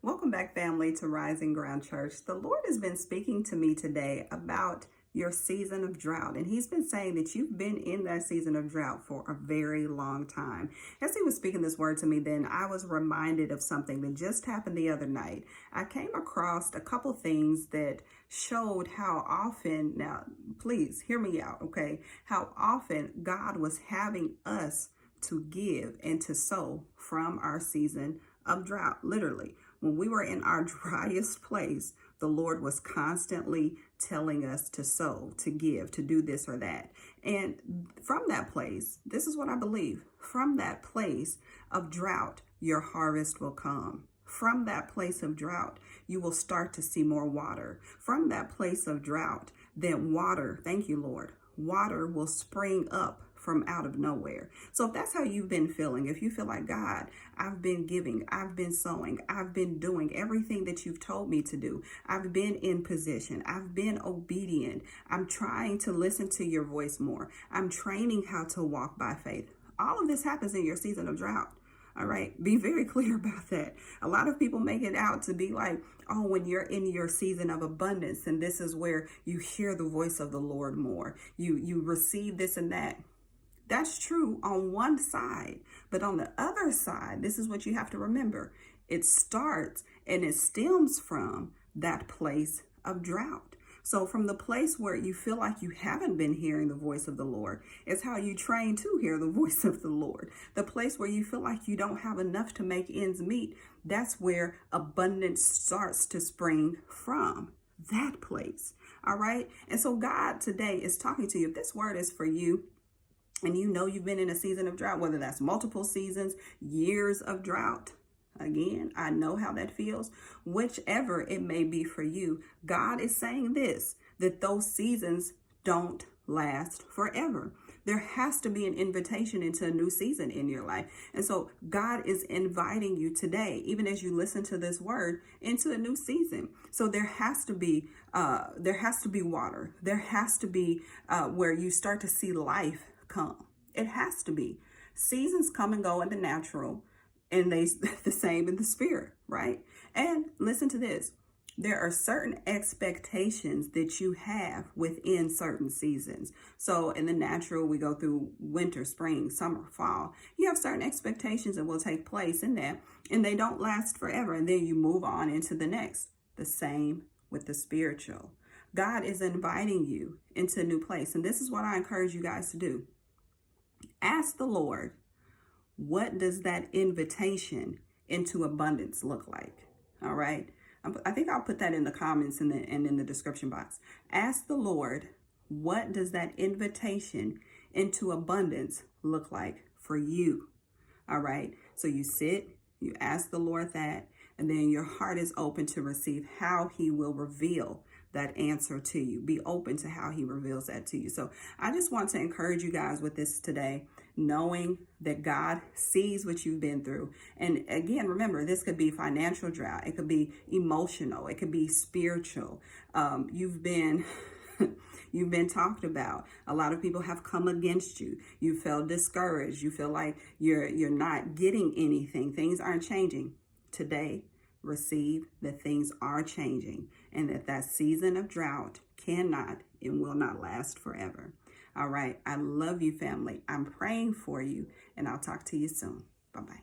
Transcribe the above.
Welcome back, family, to r.groundchurch. Church. The Lord has been speaking to me today about your season of drought. And he's been saying that you've been in that season of drought for a very long time. As he was speaking this word to me, then I was reminded of something that just happened the other night. I came across a couple things that showed how often, now please hear me out, okay? How often God was having us to give and to sow from our season of drought. Literally, when we were in our driest place, the Lord was constantly telling us to sow, to give, to do this or that. And from that place, this is what I believe, from that place of drought, your harvest will come. From that place of drought, you will start to see more water. From that place of drought, then water, thank you, Lord, water will spring up from out of nowhere. So if that's how you've been feeling, if you feel like, God, I've been giving, I've been sowing, I've been doing everything that you've told me to do, I've been in position, I've been obedient, I'm trying to listen to your voice more, I'm training how to walk by faith. All of this happens in your season of drought. All right, be very clear about that. A lot of people make it out to be like, oh, when you're in your season of abundance, and this is where you hear the voice of the Lord more, you receive this and that. That's true on one side, but on the other side, this is what you have to remember. It starts and it stems from that place of drought. So from the place where you feel like you haven't been hearing the voice of the Lord, it's how you train to hear the voice of the Lord. The place where you feel like you don't have enough to make ends meet, that's where abundance starts to spring from. That place. All right. And so God today is talking to you. If this word is for you, and you know you've been in a season of drought, whether that's multiple seasons, years of drought. Again, I know how that feels. Whichever it may be for you, God is saying this, that those seasons don't last forever. There has to be an invitation into a new season in your life. And so God is inviting you today, even as you listen to this word, into a new season. So there has to be water. There has to be where you start to see life come. It has to be. Seasons come and go in the natural, and they the same in the spirit, right? And listen to this. There are certain expectations that you have within certain seasons. So in the natural, we go through winter, spring, summer, fall. You have certain expectations that will take place in that, and they don't last forever. And then you move on into the next. The same with the spiritual. God is inviting you into a new place. And this is what I encourage you guys to do. Ask the Lord, what does that invitation into abundance look like? All right. I think I'll put that in the comments and in the description box. Ask the Lord, what does that invitation into abundance look like for you? All right. So you sit, you ask the Lord that, and then your heart is open to receive how he will reveal that answer to you. Be open to how he reveals that to you. So I just want to encourage you guys with this today, knowing that God sees what you've been through. And again, remember, this could be financial drought. It could be emotional. It could be spiritual. You've been talked about. A lot of people have come against you. You feel discouraged. You feel like you're not getting anything. Things aren't changing. Today, receive that things are changing and that season of drought cannot and will not last forever. All right. I love you, family. I'm praying for you, and I'll talk to you soon. Bye-bye.